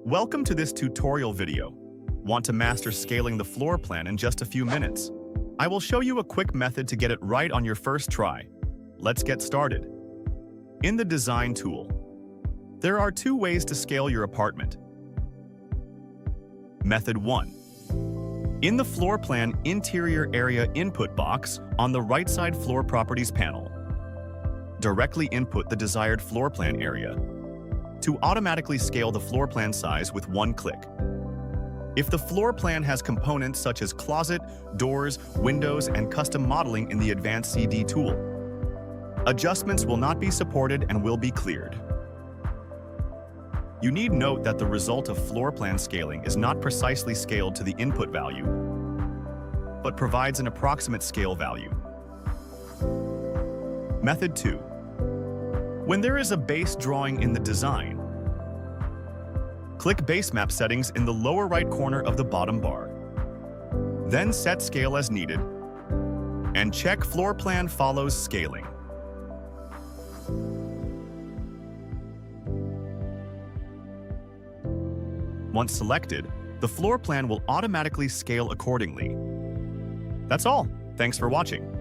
Welcome to this tutorial video. Want to master scaling the floor plan in just a few minutes? I will show you a quick method to get it right on your first try. Let's get started. In the Design tool, there are two ways to scale your apartment. Method 1. In the floor plan interior area input box on the right side floor properties panel, directly input the desired floor plan area to automatically scale the floor plan size with one click. If the floor plan has components such as closet, doors, windows, and custom modeling in the Advanced CD tool, adjustments will not be supported and will be cleared. You need note that the result of floor plan scaling is not precisely scaled to the input value, but provides an approximate scale value. Method 2. When there is a base drawing in the design, click Basemap settings in the lower right corner of the bottom bar. Then set scale as needed, and check floor plan follows scaling. Once selected, the floor plan will automatically scale accordingly. That's all. Thanks for watching.